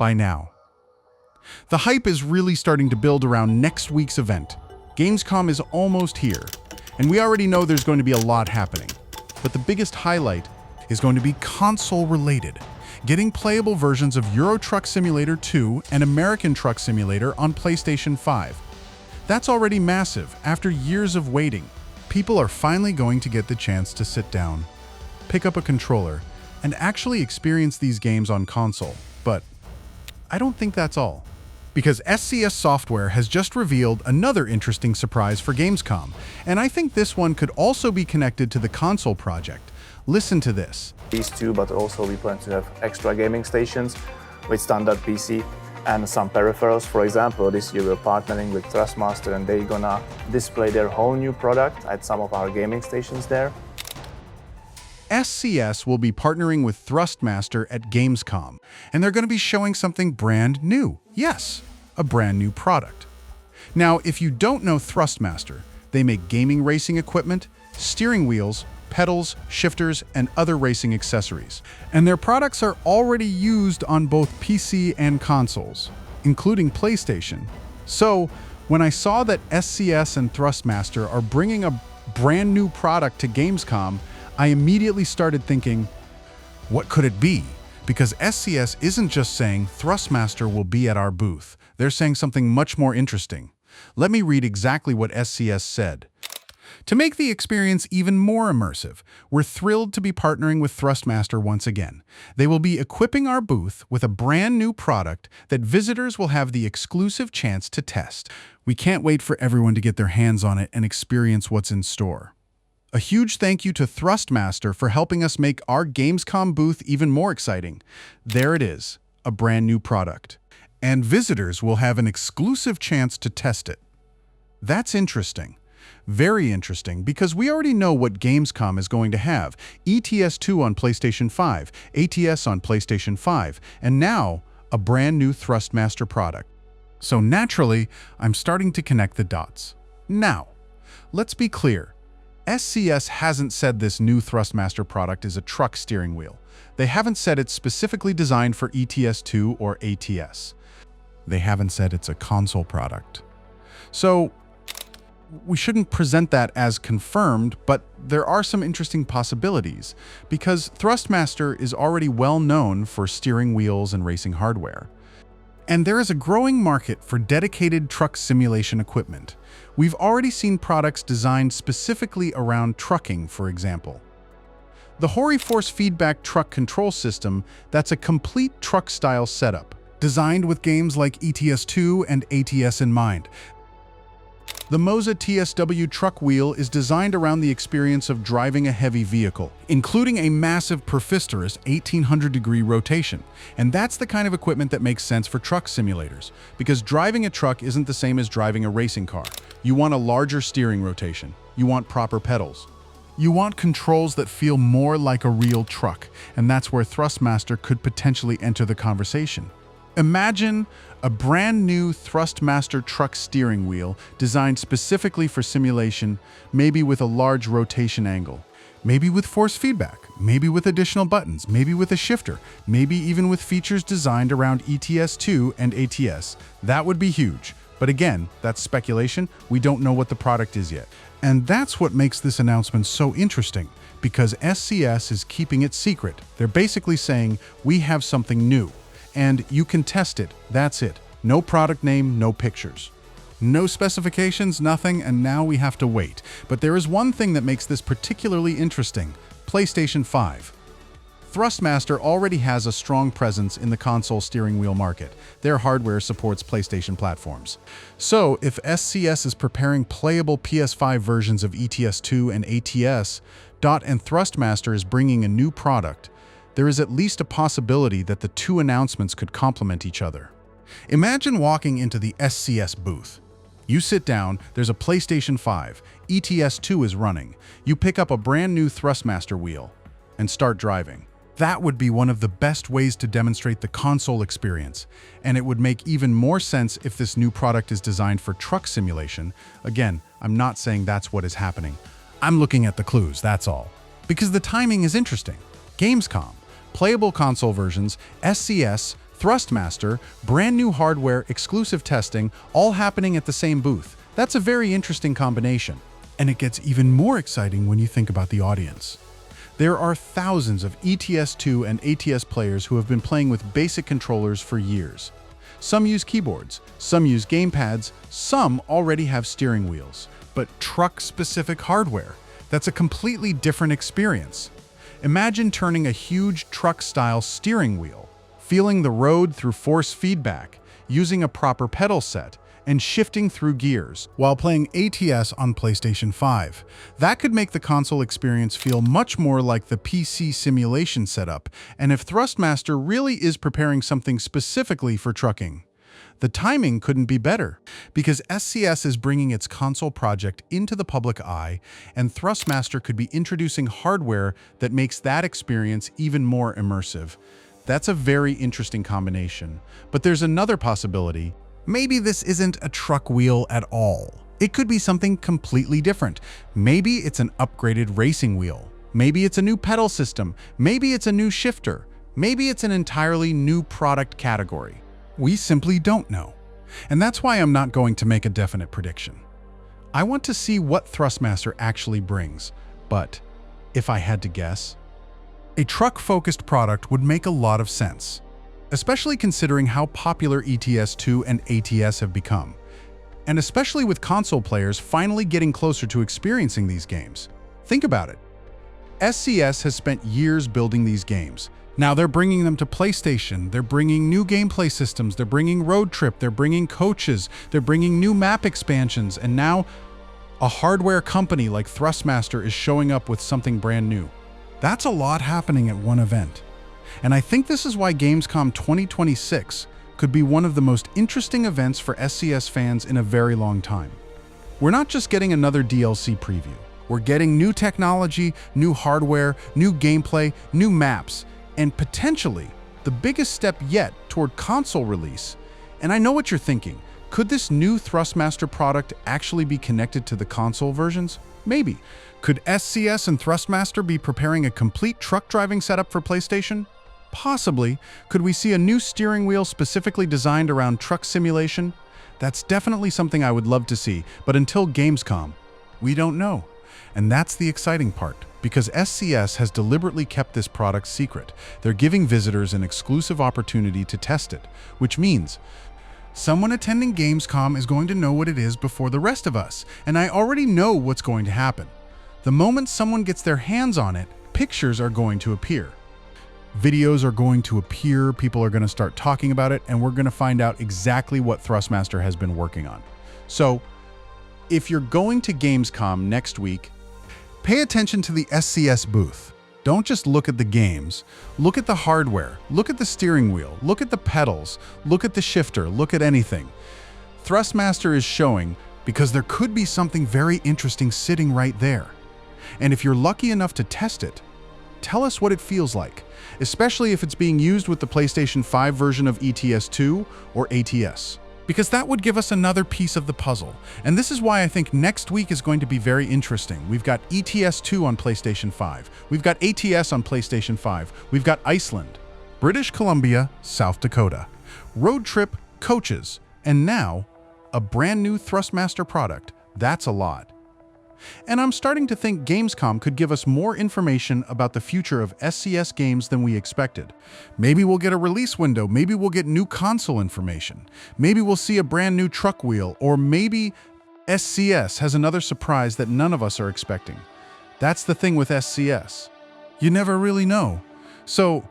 by now. The hype is really starting to build around next week's event. Gamescom is almost here, and we already know there's going to be a lot happening. But the biggest highlight is going to be console-related, getting playable versions of Euro Truck Simulator 2 and American Truck Simulator on PlayStation 5. That's already massive. After years of waiting, people are finally going to get the chance to sit down, pick up a controller, and actually experience these games on console. But I don't think that's all. Because SCS Software has just revealed another interesting surprise for Gamescom, and I think this one could also be connected to the console project. Listen to this. These two, but also we plan to have extra gaming stations with standard PC and some peripherals. For example, this year we're partnering with Thrustmaster and they're gonna display their whole new product at some of our gaming stations there. SCS will be partnering with Thrustmaster at Gamescom, and they're going to be showing something brand new. Yes, a brand new product. Now, if you don't know Thrustmaster, they make gaming racing equipment, steering wheels, pedals, shifters, and other racing accessories. And their products are already used on both PC and consoles, including PlayStation. So, when I saw that SCS and Thrustmaster are bringing a brand new product to Gamescom, I immediately started thinking, what could it be? Because SCS isn't just saying Thrustmaster will be at our booth. They're saying something much more interesting. Let me read exactly what SCS said. To make the experience even more immersive, we're thrilled to be partnering with Thrustmaster once again. They will be equipping our booth with a brand new product that visitors will have the exclusive chance to test. We can't wait for everyone to get their hands on it and experience what's in store. A huge thank you to Thrustmaster for helping us make our Gamescom booth even more exciting. There it is, a brand new product. And visitors will have an exclusive chance to test it. That's interesting. Very interesting, because we already know what Gamescom is going to have. ETS2 on PlayStation 5, ATS on PlayStation 5, and now a brand new Thrustmaster product. So naturally, I'm starting to connect the dots. Now, let's be clear. SCS hasn't said this new Thrustmaster product is a truck steering wheel. They haven't said it's specifically designed for ETS2 or ATS. They haven't said it's a console product. So, we shouldn't present that as confirmed, but there are some interesting possibilities, because Thrustmaster is already well known for steering wheels and racing hardware. And there is a growing market for dedicated truck simulation equipment. We've already seen products designed specifically around trucking, for example. The Hori Force Feedback Truck Control System, that's a complete truck-style setup, designed with games like ETS2 and ATS in mind. The Moza TSW truck wheel is designed around the experience of driving a heavy vehicle, including a massive perfisterous 1800-degree rotation. And that's the kind of equipment that makes sense for truck simulators, because driving a truck isn't the same as driving a racing car. You want a larger steering rotation. You want proper pedals. You want controls that feel more like a real truck, and that's where Thrustmaster could potentially enter the conversation. Imagine a brand new Thrustmaster truck steering wheel designed specifically for simulation, maybe with a large rotation angle, maybe with force feedback, maybe with additional buttons, maybe with a shifter, maybe even with features designed around ETS2 and ATS. That would be huge. But again, that's speculation. We don't know what the product is yet. And that's what makes this announcement so interesting, because SCS is keeping it secret. They're basically saying, we have something new. And you can test it, that's it. No product name, no pictures. No specifications, nothing, and now we have to wait. But there is one thing that makes this particularly interesting: PlayStation 5. Thrustmaster already has a strong presence in the console steering wheel market. Their hardware supports PlayStation platforms. So, if SCS is preparing playable PS5 versions of ETS2 and ATS, and Thrustmaster is bringing a new product, there is at least a possibility that the two announcements could complement each other. Imagine walking into the SCS booth. You sit down, there's a PlayStation 5, ETS2 is running, you pick up a brand new Thrustmaster wheel, and start driving. That would be one of the best ways to demonstrate the console experience, and it would make even more sense if this new product is designed for truck simulation. Again, I'm not saying that's what is happening. I'm looking at the clues, that's all. Because the timing is interesting. Gamescom. Playable console versions, SCS, Thrustmaster, brand new hardware, exclusive testing, all happening at the same booth. That's a very interesting combination. And it gets even more exciting when you think about the audience. There are thousands of ETS2 and ATS players who have been playing with basic controllers for years. Some use keyboards, some use gamepads, some already have steering wheels. But truck-specific hardware, that's a completely different experience. Imagine turning a huge truck-style steering wheel, feeling the road through force feedback, using a proper pedal set, and shifting through gears while playing ATS on PlayStation 5. That could make the console experience feel much more like the PC simulation setup, and if Thrustmaster really is preparing something specifically for trucking, the timing couldn't be better, because SCS is bringing its console project into the public eye, and Thrustmaster could be introducing hardware that makes that experience even more immersive. That's a very interesting combination. But there's another possibility. Maybe this isn't a truck wheel at all. It could be something completely different. Maybe it's an upgraded racing wheel. Maybe it's a new pedal system. Maybe it's a new shifter. Maybe it's an entirely new product category. We simply don't know. And that's why I'm not going to make a definite prediction. I want to see what Thrustmaster actually brings. But if I had to guess, a truck-focused product would make a lot of sense, especially considering how popular ETS2 and ATS have become, and especially with console players finally getting closer to experiencing these games. Think about it. SCS has spent years building these games. Now they're bringing them to PlayStation, they're bringing new gameplay systems, they're bringing road trip, they're bringing coaches, they're bringing new map expansions, and now a hardware company like Thrustmaster is showing up with something brand new. That's a lot happening at one event. And I think this is why Gamescom 2026 could be one of the most interesting events for SCS fans in a very long time. We're not just getting another DLC preview. We're getting new technology, new hardware, new gameplay, new maps, and potentially the biggest step yet toward console release. And I know what you're thinking. Could this new Thrustmaster product actually be connected to the console versions? Maybe. Could SCS and Thrustmaster be preparing a complete truck driving setup for PlayStation? Possibly. Could we see a new steering wheel specifically designed around truck simulation? That's definitely something I would love to see, but until Gamescom, we don't know. And that's the exciting part, because SCS has deliberately kept this product secret. They're giving visitors an exclusive opportunity to test it, which means someone attending Gamescom is going to know what it is before the rest of us, and I already know what's going to happen. The moment someone gets their hands on it, pictures are going to appear. Videos are going to appear, people are going to start talking about it, and we're going to find out exactly what Thrustmaster has been working on. So, if you're going to Gamescom next week, pay attention to the SCS booth. Don't just look at the games. Look at the hardware, look at the steering wheel, look at the pedals, look at the shifter, look at anything. Thrustmaster is showing because there could be something very interesting sitting right there. And if you're lucky enough to test it, tell us what it feels like, especially if it's being used with the PlayStation 5 version of ETS2 or ATS. Because that would give us another piece of the puzzle. And this is why I think next week is going to be very interesting. We've got ETS2 on PlayStation 5. We've got ATS on PlayStation 5. We've got Iceland, British Columbia, South Dakota, road trip, coaches, and now a brand new Thrustmaster product. That's a lot. And I'm starting to think Gamescom could give us more information about the future of SCS games than we expected. Maybe we'll get a release window, maybe we'll get new console information, maybe we'll see a brand new truck wheel, or maybe SCS has another surprise that none of us are expecting. That's the thing with SCS. You never really know. So,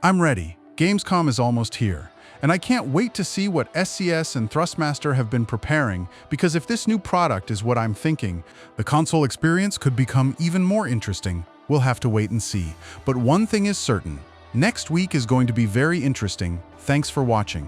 I'm ready. Gamescom is almost here. And I can't wait to see what SCS and Thrustmaster have been preparing, because if this new product is what I'm thinking, the console experience could become even more interesting. We'll have to wait and see. But one thing is certain. Next week is going to be very interesting. Thanks for watching.